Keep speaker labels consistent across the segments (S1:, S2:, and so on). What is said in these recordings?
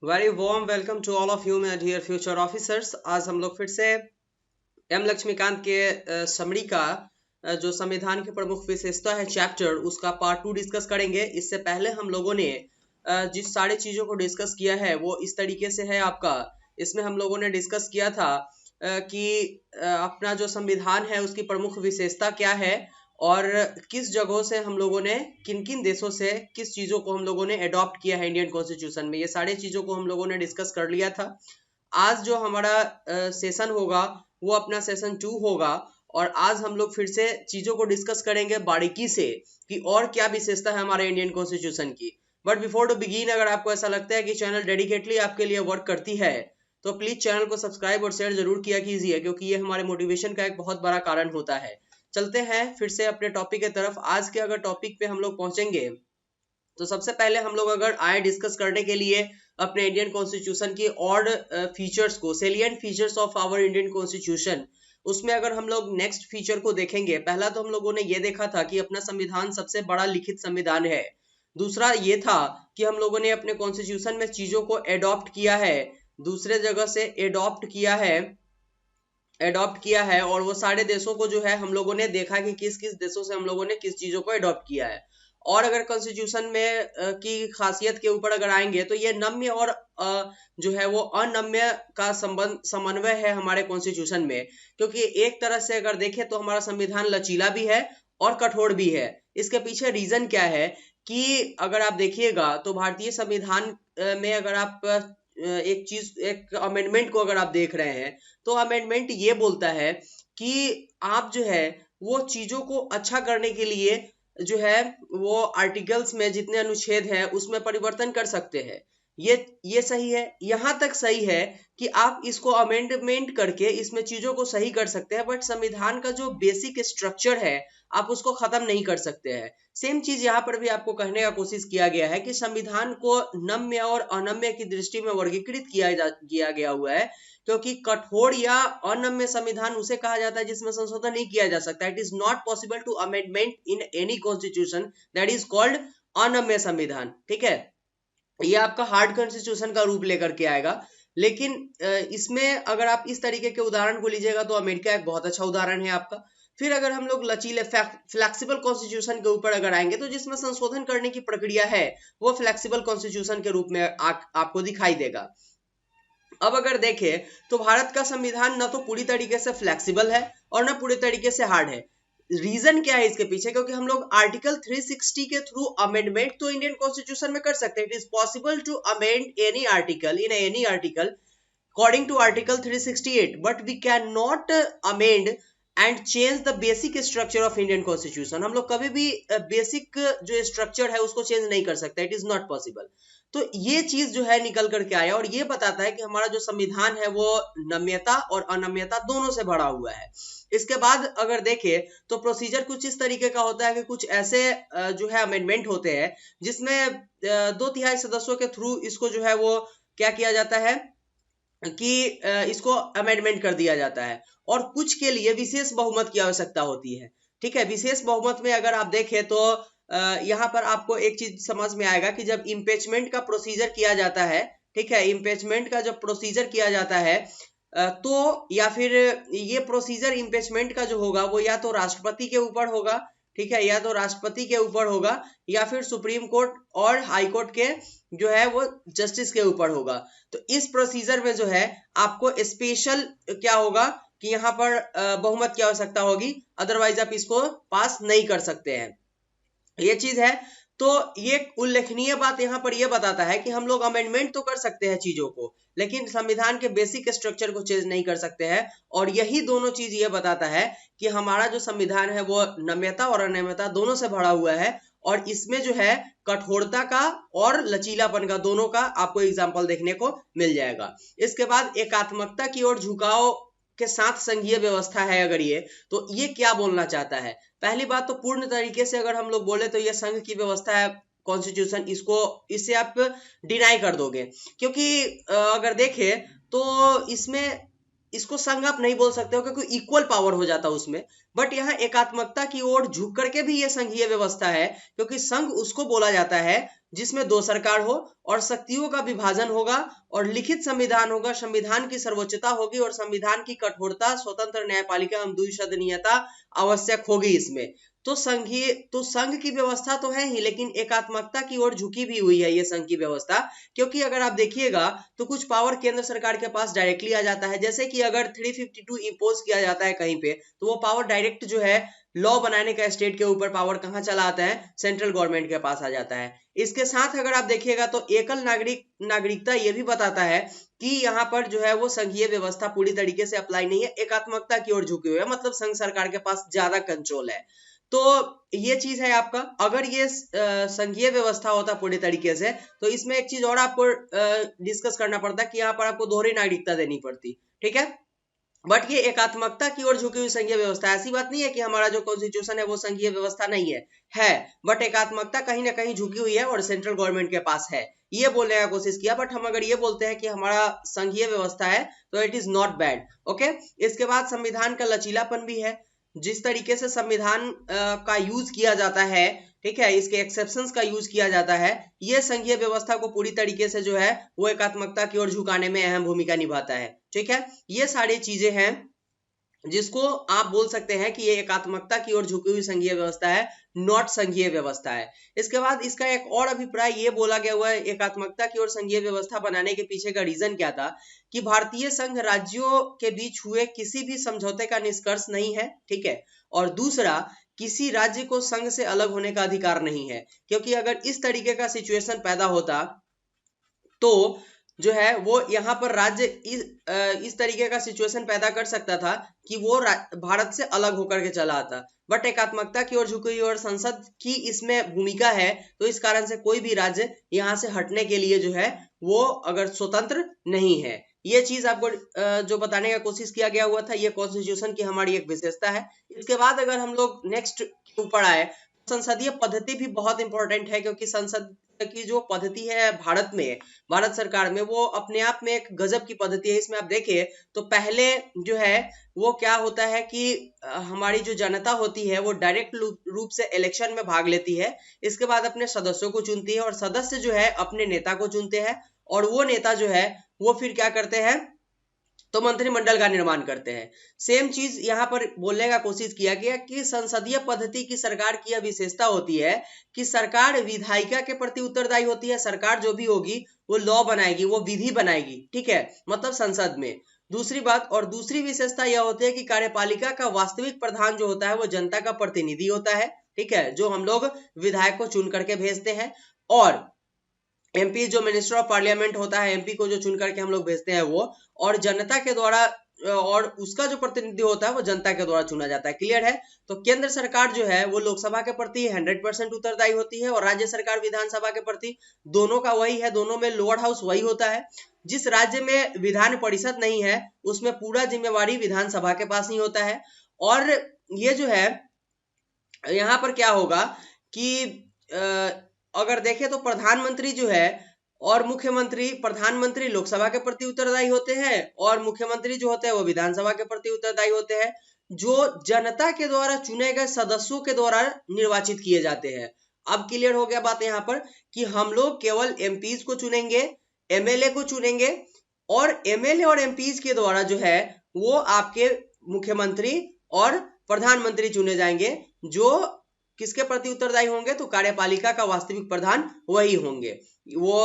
S1: Very warm welcome to all of you my dear future officers. आज हम लोग फिर से एम लक्ष्मीकांत के समरी का जो संविधान की प्रमुख विशेषता है चैप्टर, उसका पार्ट 2 डिस्कस करेंगे। इससे पहले हम लोगों ने जिस सारी चीजों को डिस्कस किया है वो इस तरीके से है आपका। इसमें हम लोगों ने डिस्कस किया था कि अपना जो संविधान है उसकी प्रमुख विशेषता क्या है और किस जगहों से हम लोगों ने किन किन देशों से किस चीजों को हम लोगों ने अडॉप्ट किया है इंडियन कॉन्स्टिट्यूशन में। ये सारी चीजों को हम लोगों ने डिस्कस कर लिया था। आज जो हमारा सेशन होगा वो अपना सेशन 2 होगा और आज हम लोग फिर से चीजों को डिस्कस करेंगे बारीकी से कि और क्या विशेषता है हमारे इंडियन कॉन्स्टिट्यूशन की। बट बिफोर टू बिगिन, अगर आपको ऐसा लगता है कि चैनल डेडिकेटली आपके लिए वर्क करती है तो प्लीज चैनल को सब्सक्राइब और शेयर जरूर किया कीजिए, क्योंकि ये हमारे मोटिवेशन का एक बहुत बड़ा कारण होता है। चलते हैं फिर से अपने टॉपिक की तरफ। आज के अगर टॉपिक पे हम लोग पहुंचेंगे तो सबसे पहले हम लोग अगर आए डिस्कस करने के लिए अपने इंडियन कॉन्स्टिट्यूशन की और फीचर्स को, salient features of our Indian constitution, उसमें अगर हम लोग नेक्स्ट फीचर को देखेंगे, पहला तो हम लोगों ने ये देखा था कि अपना संविधान सबसे बड़ा लिखित संविधान है। दूसरा ये था कि हम लोगों ने अपने कॉन्स्टिट्यूशन में चीजों को एडॉप्ट किया है, दूसरे जगह से एडॉप्ट किया है और वो सारे देशों को जो है हम लोगों ने देखा कि किस किस देशों से हम लोगों ने किस चीजों को एडॉप्ट किया है। और अगर कॉन्स्टिट्यूशन में की खासियत के ऊपर अगर आएंगे तो ये नम्य और जो है वो अनम्य का संबंध समन्वय है हमारे कॉन्स्टिट्यूशन में। क्योंकि एक तरह से अगर देखें तो हमारा संविधान लचीला भी है और कठोर भी है। इसके पीछे रीजन क्या है कि अगर आप देखिएगा तो भारतीय संविधान में अगर आप एक अमेंडमेंट को अगर आप देख रहे हैं तो अमेंडमेंट ये बोलता है कि आप जो है वो चीजों को अच्छा करने के लिए जो है वो आर्टिकल्स में जितने अनुच्छेद हैं उसमें परिवर्तन कर सकते हैं। ये सही है, यहां तक सही है कि आप इसको अमेंडमेंट करके इसमें चीजों को सही कर सकते हैं, बट संविधान का जो बेसिक स्ट्रक्चर है आप उसको खत्म नहीं कर सकते हैं। सेम चीज यहाँ पर भी आपको कहने का कोशिश किया गया है कि संविधान को नम्य और अनम्य की दृष्टि में वर्गीकृत किया गया हुआ है। क्योंकि कठोर या अनम्य संविधान उसे कहा जाता है जिसमें संशोधन नहीं किया जा सकता। It is not possible to amendment in any constitution that is called अनम्य संविधान। ठीक है, ये आपका हार्ड कॉन्स्टिट्यूशन का रूप लेकर के आएगा। लेकिन इसमें अगर आप इस तरीके के उदाहरण को लीजिएगा तो अमेरिका एक बहुत अच्छा उदाहरण है आपका। फिर अगर हम लोग लचीले फ्लेक्सिबल कॉन्स्टिट्यूशन के ऊपर अगर आएंगे तो जिसमें संशोधन करने की प्रक्रिया है वो फ्लेक्सिबल कॉन्स्टिट्यूशन के रूप में आपको दिखाई देगा। अब अगर देखें तो भारत का संविधान न तो पूरी तरीके से फ्लेक्सिबल है और न पूरी तरीके से हार्ड है। रीजन क्या है इसके पीछे? क्योंकि हम लोग आर्टिकल 360 के थ्रू अमेंडमेंट तो इंडियन कॉन्स्टिट्यूशन में कर सकते हैं। It is possible to amend any article in any article according to article 368, but we cannot amend and change the basic structure of Indian constitution। हम लोग कभी भी बेसिक जो स्ट्रक्चर है उसको चेंज नहीं कर सकते, इट इज नॉट पॉसिबल। तो ये चीज जो है निकल करके आया और ये बताता है कि हमारा जो संविधान है वो नम्यता और अनम्यता दोनों से भरा हुआ है। इसके बाद अगर देखें तो प्रोसीजर कुछ इस तरीके का होता है कि कुछ ऐसे जो है अमेंडमेंट होते हैं जिसमें 2/3 सदस्यों के थ्रू इसको जो है वो क्या किया जाता है कि इसको अमेंडमेंट कर दिया जाता है और कुछ के लिए विशेष बहुमत की आवश्यकता होती है। ठीक है, विशेष बहुमत में अगर आप देखें तो यहाँ पर आपको एक चीज समझ में आएगा कि जब इम्पीचमेंट का प्रोसीजर किया जाता है, ठीक है, इम्पीचमेंट का जब प्रोसीजर किया जाता है तो या फिर ये प्रोसीजर इम्पीचमेंट का जो होगा वो या तो राष्ट्रपति के ऊपर होगा, ठीक है, या तो राष्ट्रपति के ऊपर होगा या फिर सुप्रीम कोर्ट और हाई कोर्ट के जो है वो जस्टिस के ऊपर होगा। तो इस प्रोसीजर में जो है आपको स्पेशल क्या होगा कि यहाँ पर बहुमत की आवश्यकता होगी, अदरवाइज आप इसको पास नहीं कर सकते हैं। ये चीज है। तो ये उल्लेखनीय बात यहाँ पर यह बताता है कि हम लोग अमेंडमेंट तो कर सकते हैं चीजों को, लेकिन संविधान के बेसिक स्ट्रक्चर को चेंज नहीं कर सकते हैं। और यही दोनों चीज ये बताता है कि हमारा जो संविधान है वो नम्यता और अनम्यता दोनों से भरा हुआ है और इसमें जो है कठोरता का और लचीलापन का दोनों का आपको एग्जाम्पल देखने को मिल जाएगा। इसके बाद एकात्मकता की ओर झुकाव के साथ संघीय व्यवस्था है अगर तो ये क्या बोलना चाहता है? पहली बात तो पूर्ण तरीके से अगर हम लोग बोले तो ये संघ की व्यवस्था है कॉन्स्टिट्यूशन, इससे आप डिनाई कर दोगे। क्योंकि अगर देखें तो इसमें इसको संघ आप नहीं बोल सकते हो क्योंकि इक्वल पावर हो जाता उसमें, बट यहाँ एकात्मकता की ओर झुक करके भी ये संघीय व्यवस्था है, क्योंकि संघ उसको बोला जाता है जिसमें दो सरकार हो और शक्तियों का विभाजन होगा और लिखित संविधान होगा, संविधान की सर्वोच्चता होगी और संविधान की कठोरता, स्वतंत्र न्यायपालिका एवं द्विसदनीयता आवश्यक होगी इसमें। तो संघ की व्यवस्था तो है ही, लेकिन एकात्मकता की ओर झुकी भी हुई है ये संघ की व्यवस्था, क्योंकि अगर आप देखिएगा तो कुछ पावर केंद्र सरकार के पास डायरेक्टली आ जाता है। जैसे कि अगर 352 इम्पोज किया जाता है कहीं पे, तो वो पावर डायरेक्ट जो है लॉ बनाने का स्टेट के ऊपर पावर कहाँ चला आता है, सेंट्रल गवर्नमेंट के पास आ जाता है। इसके साथ अगर आप देखिएगा तो एकल नागरिकता ये भी बताता है कि यहाँ पर जो है वो संघीय व्यवस्था पूरी तरीके से अप्लाई नहीं है, एकात्मकता की ओर झुकी हुई है, मतलब संघ सरकार के पास ज्यादा कंट्रोल है। तो ये चीज है आपका। अगर ये संघीय व्यवस्था होता पूरी तरीके से, तो इसमें एक चीज और आपको डिस्कस करना पड़ता कि यहाँ पर आपको दोहरी नागरिकता देनी पड़ती, ठीक है। बट ये एकात्मकता की ओर झुकी हुई संघीय व्यवस्था, ऐसी बात नहीं है कि हमारा जो कॉन्स्टिट्यूशन है वो संघीय व्यवस्था नहीं है, बट एकात्मकता कहीं ना कहीं झुकी हुई है और सेंट्रल गवर्नमेंट के पास है, ये बोलने का कोशिश किया। बट हम अगर ये बोलते हैं कि हमारा संघीय व्यवस्था है तो it is not bad, okay. इसके बाद संविधान का लचीलापन भी है, जिस तरीके से संविधान का यूज किया जाता है, ठीक है, इसके एक्सेप्शंस का यूज किया जाता है, ये संघीय व्यवस्था को पूरी तरीके से जो है वो एकात्मकता की ओर झुकाने में अहम भूमिका निभाता है, ठीक है। ये सारी चीजें हैं जिसको आप बोल सकते हैं कि ये एकात्मकता की ओर झुकी हुई संघीय व्यवस्था है, नॉट संघीय व्यवस्था है। इसके बाद इसका एक और अभिप्राय ये बोला गया हुआ है एकात्मकता की ओर संघीय व्यवस्था बनाने के पीछे का रीजन क्या था, कि भारतीय संघ राज्यों के बीच हुए किसी भी समझौते का निष्कर्ष नहीं है, ठीक है। और दूसरा, किसी राज्य को संघ से अलग होने का अधिकार नहीं है, क्योंकि अगर इस तरीके का सिचुएशन पैदा होता तो जो है वो यहाँ पर राज्य इस तरीके का सिचुएशन पैदा कर सकता था कि वो भारत से अलग होकर के चला आता। बट एकात्मकता की ओर झुकी हुई और संसद की इसमें भूमिका है, तो इस कारण से कोई भी राज्य यहाँ से हटने के लिए जो है वो अगर स्वतंत्र नहीं है। ये चीज आपको जो बताने का कोशिश किया गया हुआ था, ये कॉन्स्टिट्यूशन की हमारी एक विशेषता है। इसके बाद अगर हम लोग नेक्स्ट के ऊपर आए, संसदीय पद्धति भी बहुत इंपॉर्टेंट है, क्योंकि संसद की जो पद्धति है भारत में, भारत सरकार में, वो अपने आप में एक गजब की पद्धति है। इसमें आप देखिए तो पहले जो है वो क्या होता है कि हमारी जो जनता होती है वो डायरेक्ट रूप से इलेक्शन में भाग लेती है, इसके बाद अपने सदस्यों को चुनती है और सदस्य जो है अपने नेता को चुनते हैं, और वो नेता जो है वो फिर क्या करते हैं, तो मंत्रिमंडल का निर्माण करते हैं। सेम चीज यहाँ पर बोलने का कोशिश किया गया कि संसदीय पद्धति की सरकार की यह विशेषता होती है कि सरकार विधायिका के प्रति उत्तरदायी होती है। सरकार जो भी होगी वो लॉ बनाएगी, वो विधि बनाएगी, ठीक है, मतलब संसद में। दूसरी बात और दूसरी विशेषता यह होती है कि कार्यपालिका का वास्तविक प्रधान जो होता है वो जनता का प्रतिनिधि होता है, ठीक है, जो हम लोग विधायक को चुन करके भेजते हैं। और एमपी जो मिनिस्टर ऑफ पार्लियामेंट होता है, एमपी को जो चुन करके हम लोग भेजते हैं वो, और जनता के द्वारा, और उसका जो प्रतिनिधि होता है वो जनता के द्वारा चुना जाता है। क्लियर है। तो केंद्र सरकार जो है वो लोकसभा के प्रति 100% उत्तरदायी होती है और राज्य सरकार विधानसभा के प्रति, दोनों का वही है, दोनों में लोअर हाउस वही होता है। जिस राज्य में विधान परिषद नहीं है उसमें पूरा जिम्मेवारी विधानसभा के पास ही होता है। और ये जो है यहाँ पर क्या होगा कि अगर देखें तो प्रधानमंत्री जो है और मुख्यमंत्री, प्रधानमंत्री लोकसभा के प्रति उत्तरदायी होते हैं और मुख्यमंत्री जो होते हैं वो विधानसभा के प्रति उत्तरदायी होते हैं, जो जनता के द्वारा चुने गए सदस्यों के द्वारा निर्वाचित किए जाते हैं। अब क्लियर हो गया बात यहाँ पर कि हम लोग केवल एमपीज को चुनेंगे, एमएलए को चुनेंगे, और एमएलए और एमपीज के द्वारा जो है वो आपके मुख्यमंत्री और प्रधानमंत्री चुने जाएंगे, जो किसके प्रति उत्तरदायी होंगे, तो कार्यपालिका का वास्तविक प्रधान वही होंगे। वो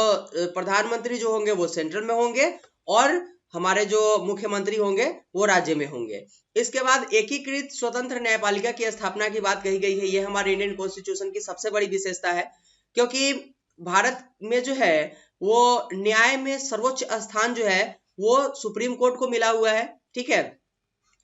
S1: प्रधानमंत्री जो होंगे वो सेंट्रल में होंगे और हमारे जो मुख्यमंत्री होंगे वो राज्य में होंगे। इसके बाद एकीकृत स्वतंत्र न्यायपालिका की स्थापना की बात कही गई है। ये हमारे इंडियन कॉन्स्टिट्यूशन की सबसे बड़ी विशेषता है, क्योंकि भारत में जो है वो न्याय में सर्वोच्च स्थान जो है वो सुप्रीम कोर्ट को मिला हुआ है, ठीक है।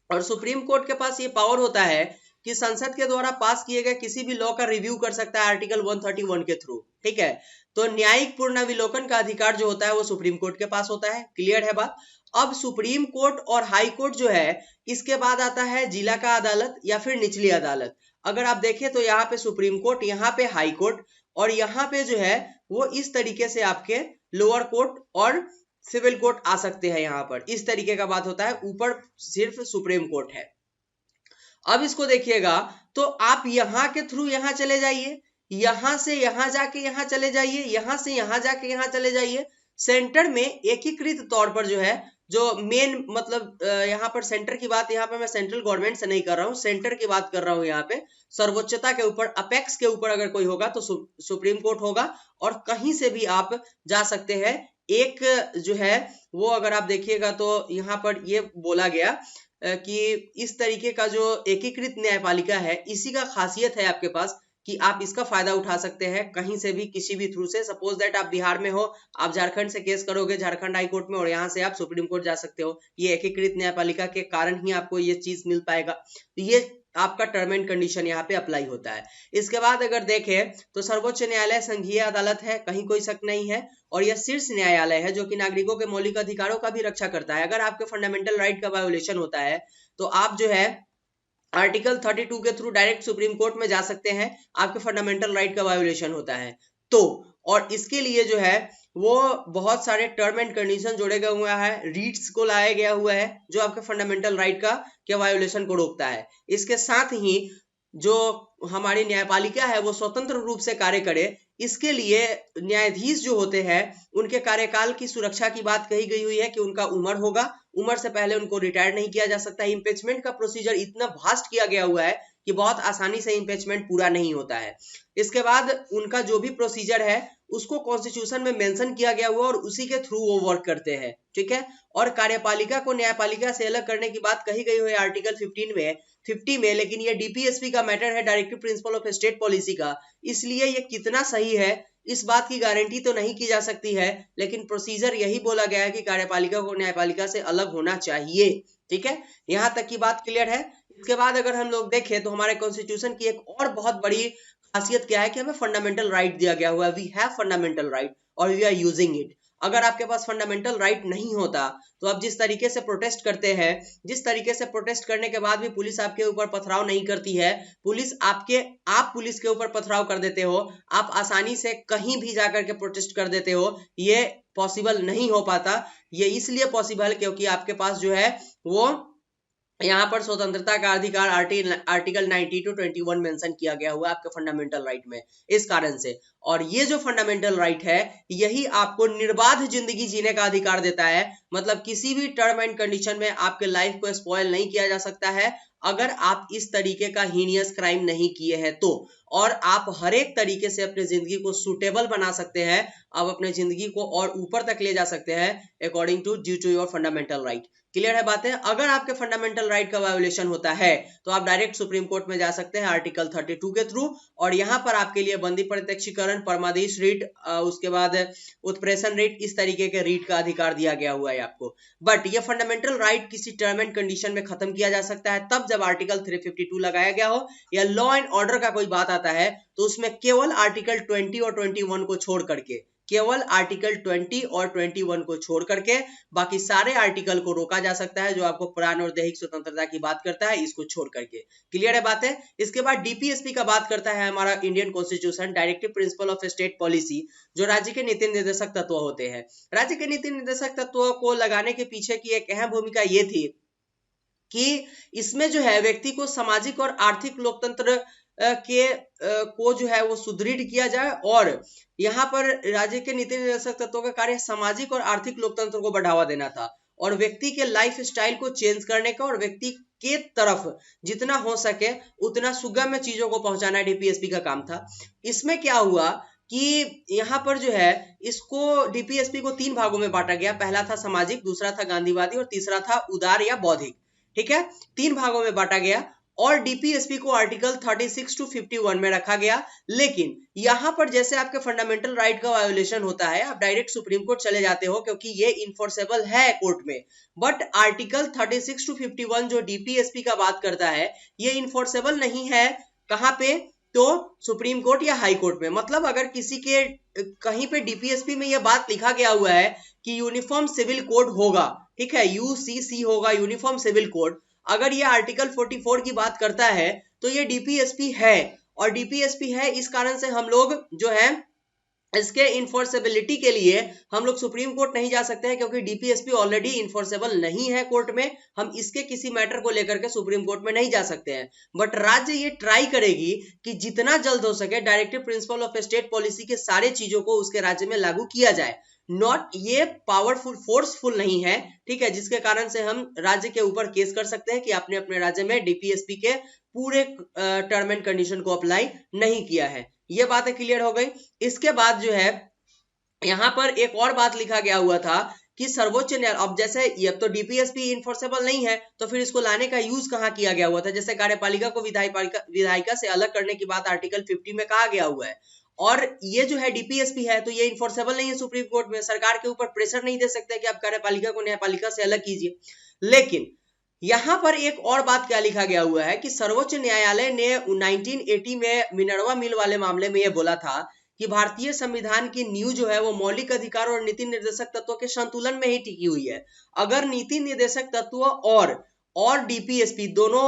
S1: और सुप्रीम कोर्ट के पास ये पावर होता है कि संसद के द्वारा पास किए गए किसी भी लॉ का रिव्यू कर सकता है आर्टिकल 131 के थ्रू, ठीक है। तो न्यायिक पुनर्विलोकन का अधिकार जो होता है वो सुप्रीम कोर्ट के पास होता है। क्लियर है बात। अब सुप्रीम कोर्ट और हाई कोर्ट जो है इसके बाद आता है जिला का अदालत या फिर निचली अदालत। अगर आप देखें तो यहाँ पे सुप्रीम कोर्ट, यहाँ पे हाई कोर्ट, और यहाँ पे जो है वो इस तरीके से आपके लोअर कोर्ट और सिविल कोर्ट आ सकते हैं यहाँ पर, इस तरीके का बात होता है। ऊपर सिर्फ सुप्रीम कोर्ट है। अब इसको देखिएगा तो आप यहाँ के थ्रू यहाँ चले जाइए, यहां से यहां जाके यहाँ चले जाइए, यहां से यहां जाके यहाँ चले जाइए। सेंटर में एकीकृत तौर पर जो है, जो मेन मतलब यहाँ पर सेंटर की बात, यहाँ पे मैं सेंट्रल गवर्नमेंट से नहीं कर रहा हूँ, सेंटर की बात कर रहा हूँ। यहाँ पे सर्वोच्चता के ऊपर, अपेक्स के ऊपर अगर कोई होगा तो सुप्रीम कोर्ट होगा, और कहीं से भी आप जा सकते हैं। एक जो है वो अगर आप देखिएगा तो यहाँ पर ये बोला गया कि इस तरीके का जो एकीकृत न्यायपालिका है, इसी का खासियत है आपके पास कि आप इसका फायदा उठा सकते हैं कहीं से भी, किसी भी थ्रू से। सपोज दैट आप बिहार में हो, आप झारखंड से केस करोगे झारखंड हाई कोर्ट में, और यहाँ से आप सुप्रीम कोर्ट जा सकते हो। ये एकीकृत न्यायपालिका के कारण ही आपको ये चीज मिल पाएगा। ये आपका टर्म एंड कंडीशन यहाँ पे अप्लाई होता है। इसके बाद अगर देखें तो सर्वोच्च न्यायालय संघीय अदालत है, कहीं कोई शक नहीं है, और यह शीर्ष न्यायालय है जो कि नागरिकों के मौलिक अधिकारों का भी रक्षा करता है। अगर आपके फंडामेंटल राइट का वायोलेशन होता है तो आप जो है आर्टिकल 32 के थ्रू डायरेक्ट सुप्रीम कोर्ट में जा सकते हैं, आपके फंडामेंटल राइट का वायोलेशन होता है तो। और इसके लिए जो है वो बहुत सारे टर्म एंड कंडीशन जोड़े गए हुए हैं, रीट्स को लाया गया हुआ है जो आपके फंडामेंटल राइट का के वायोलेशन को रोकता है। इसके साथ ही जो हमारी न्यायपालिका है वो स्वतंत्र रूप से कार्य करे, इसके लिए न्यायाधीश जो होते हैं उनके कार्यकाल की सुरक्षा की बात कही गई हुई है कि उनका उम्र होगा, उम्र से पहले उनको रिटायर नहीं किया जा सकता। इम्पीचमेंट का प्रोसीजर इतना वास्ट किया गया हुआ है कि बहुत आसानी से इम्पीचमेंट पूरा नहीं होता है। इसके बाद उनका जो भी प्रोसीजर है उसको कॉन्स्टिट्यूशन में मेंशन किया गया हुआ और उसी के थ्रू वो वर्क करते हैं, ठीक है। और कार्यपालिका को न्यायपालिका से अलग करने की बात कही गई हुई है आर्टिकल 50 में, लेकिन ये डीपीएसपी का मैटर है, directive principle of state policy का, इसलिए ये कितना सही है इस बात की गारंटी तो नहीं की जा सकती है, लेकिन प्रोसीजर यही बोला गया है कि कार्यपालिका को न्यायपालिका से अलग होना चाहिए, ठीक है। यहाँ तक की बात क्लियर है। इसके बाद अगर हम लोग देखें तो हमारे कॉन्स्टिट्यूशन की एक और बहुत बड़ी खासियत क्या है कि हमें फंडामेंटल राइट दिया गया हुआ है। वी हैव फंडामेंटल राइट और वी आर यूजिंग इट। अगर आपके पास फंडामेंटल राइट नहीं होता तो आप जिस तरीके से प्रोटेस्ट करते हैं, जिस तरीके से प्रोटेस्ट करने के बाद भी पुलिस आपके ऊपर पथराव नहीं करती है, आप पुलिस के ऊपर पथराव कर देते हो, आप आसानी से कहीं भी जाकर के प्रोटेस्ट कर देते हो, ये पॉसिबल नहीं हो पाता। ये इसलिए पॉसिबल क्योंकि आपके पास जो है वो यहाँ पर स्वतंत्रता का अधिकार आर्टिकल 90 to 21 मेंशन किया गया हुआ है आपके फंडामेंटल राइट में, इस कारण से। और ये जो फंडामेंटल राइट है यही आपको निर्बाध जिंदगी जीने का अधिकार देता है, मतलब किसी भी टर्म एंड कंडीशन में आपके लाइफ को स्पॉइल नहीं किया जा सकता है अगर आप इस तरीके का हीनियस क्राइम नहीं किए हैं तो। और आप हर एक तरीके से अपनी जिंदगी को सूटेबल बना सकते हैं, आप अपने जिंदगी को और ऊपर तक ले जा सकते हैं according to due to your fundamental right. Clear है बातें। अगर आपके फंडामेंटल राइट का वायोलेशन होता है तो आप डायरेक्ट सुप्रीम कोर्ट में जा सकते हैं आर्टिकल 32 के थ्रू, और यहाँ पर आपके लिए बंदी प्रत्यक्षीकरण, परमादेश रीट, उसके बाद उत्प्रेषण रीट, इस तरीके के रीट का अधिकार दिया गया हुआ है आपको। बट ये फंडामेंटल राइट किसी टर्म एंड कंडीशन में खत्म किया जा सकता है तब जब आर्टिकल 352 लगाया गया हो, या लॉ एंड ऑर्डर का कोई बात आता है तो उसमें केवल आर्टिकल 20 और 21 को छोड़ करके, केवल आर्टिकल 20 और 21 को छोड़ करके बाकी सारे आर्टिकल को रोका जा सकता है जो आपको प्राण और दैहिक स्वतंत्रता की बात करता है, इसको छोड़ करके। क्लियर है बातें। इसके बाद डीपीएसपी का बात करता है हमारा Indian constitution, directive principle of state policy, जो राज्य के नीति निर्देशक तत्व होते हैं। राज्य के नीति निर्देशक तत्वों को लगाने के पीछे की एक अहम भूमिका ये थी कि इसमें जो है व्यक्ति को सामाजिक और आर्थिक लोकतंत्र को जो है वो सुदृढ़ किया जाए, और यहाँ पर राज्य के नीति निर्देशक तत्वों का कार्य सामाजिक और आर्थिक लोकतंत्र को बढ़ावा देना था, और व्यक्ति के लाइफ स्टाइल को चेंज करने का, और व्यक्ति के तरफ जितना हो सके उतना सुगम चीजों को पहुंचाना डीपीएसपी का काम था। इसमें क्या हुआ कि यहाँ पर जो है इसको डीपीएसपी को 3 भागों में बांटा गया। पहला था सामाजिक, दूसरा था गांधीवादी, और तीसरा था उदार या बौद्धिक, ठीक है। 3 भागों में बांटा गया और डीपीएसपी को आर्टिकल 36 to 51 में रखा गया। लेकिन यहाँ पर जैसे आपके फंडामेंटल राइट का वायोलेशन होता है आप डायरेक्ट सुप्रीम कोर्ट चले जाते हो क्योंकि ये इन्फोर्सेबल है कोर्ट में, बट आर्टिकल 36 to 51 जो डीपीएसपी का बात करता है ये इन्फोर्सेबल नहीं है। कहाँ पे? तो सुप्रीम कोर्ट या हाई कोर्ट में। मतलब अगर किसी के कहीं पे डीपीएसपी में ये बात लिखा गया हुआ है कि यूनिफॉर्म सिविल कोड होगा, ठीक है, यूसीसी होगा, यूनिफॉर्म सिविल कोड, अगर ये आर्टिकल 44 की बात करता है तो ये डीपीएसपी है, और डीपीएसपी है इस कारण से हम लोग जो है इसके इन्फोर्सेबिलिटी के लिए हम लोग सुप्रीम कोर्ट नहीं जा सकते हैं, क्योंकि डीपीएसपी ऑलरेडी इन्फोर्सेबल नहीं है कोर्ट में। हम इसके किसी मैटर को लेकर के सुप्रीम कोर्ट में नहीं जा सकते हैं। बट राज्य ये ट्राई करेगी कि जितना जल्द हो सके directive principle of state policy के सारे चीजों को उसके राज्य में लागू किया जाए। नॉट ये पावरफुल फोर्सफुल नहीं है, ठीक है, जिसके कारण से हम राज्य के ऊपर केस कर सकते हैं कि आपने अपने राज्य में डीपीएसपी के पूरे टर्म एंड कंडीशन को अप्लाई नहीं किया है। ये बातें क्लियर हो गई। इसके बाद जो है यहाँ पर एक और बात लिखा गया हुआ था कि सर्वोच्च न्यायालय, अब जैसे ये तो डीपीएसपी इन्फोर्सेबल नहीं है तो फिर इसको लाने का यूज कहाँ किया गया हुआ था। जैसे कार्यपालिका को विधायिका से अलग करने की बात आर्टिकल 50 में कहा गया हुआ है, और ये जो है डीपीएसपी है तो ये इन्फोर्सेबल नहीं है सुप्रीम कोर्ट में। सरकार के ऊपर प्रेशर नहीं दे सकते कि आप कार्यपालिका को न्यायपालिका से अलग कीजिए। लेकिन यहां पर एक और बात क्या लिखा गया हुआ है कि सर्वोच्च न्यायालय ने 1980 में मिनर्वा मिल वाले मामले में यह बोला था कि भारतीय संविधान की नींव जो है वो मौलिक अधिकार और नीति निर्देशक तत्वों के संतुलन में ही टिकी हुई है। अगर नीति निर्देशक तत्व और डीपीएसपी दोनों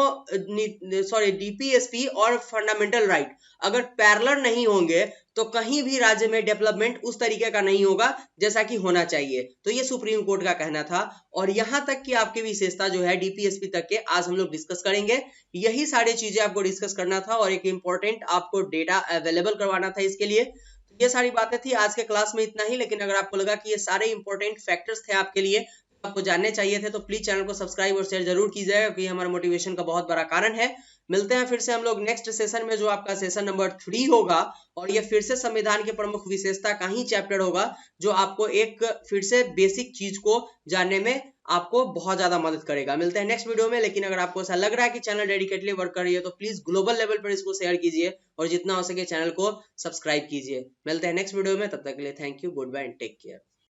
S1: डीपीएसपी और फंडामेंटल राइट अगर पैरेलल नहीं होंगे तो कहीं भी राज्य में डेवलपमेंट उस तरीके का नहीं होगा जैसा कि होना चाहिए। तो ये सुप्रीम कोर्ट का कहना था, और यहां तक कि आपकी विशेषता जो है डीपीएसपी तक के आज हम लोग डिस्कस करेंगे। यही सारी चीजें आपको डिस्कस करना था और एक इंपॉर्टेंट आपको डेटा अवेलेबल करवाना था इसके लिए। तो ये सारी बातें थी आज के क्लास में, इतना ही। लेकिन अगर आपको लगा कि ये सारे इंपॉर्टेंट फैक्टर्स थे आपके लिए, आपको जानने चाहिए थे, तो प्लीज चैनल को सब्सक्राइब और शेयर जरूर कीजिएगा, क्योंकि हमारा मोटिवेशन का बहुत बड़ा कारण है। मिलते हैं फिर से हम लोग नेक्स्ट सेशन में, जो आपका सेशन नंबर 3 होगा, और ये फिर से संविधान की प्रमुख विशेषता का ही चैप्टर होगा, जो आपको एक फिर से बेसिक चीज को जानने में आपको बहुत ज्यादा मदद करेगा। मिलते हैं नेक्स्ट वीडियो में। लेकिन अगर आपको ऐसा लग रहा है कि चैनल डेडिकेटली वर्क कर रही है तो प्लीज ग्लोबल लेवल पर इसको शेयर कीजिए और जितना हो सके चैनल को सब्सक्राइब कीजिए। मिलते हैं नेक्स्ट वीडियो में, तब तक के लिए thank you, goodbye and take care.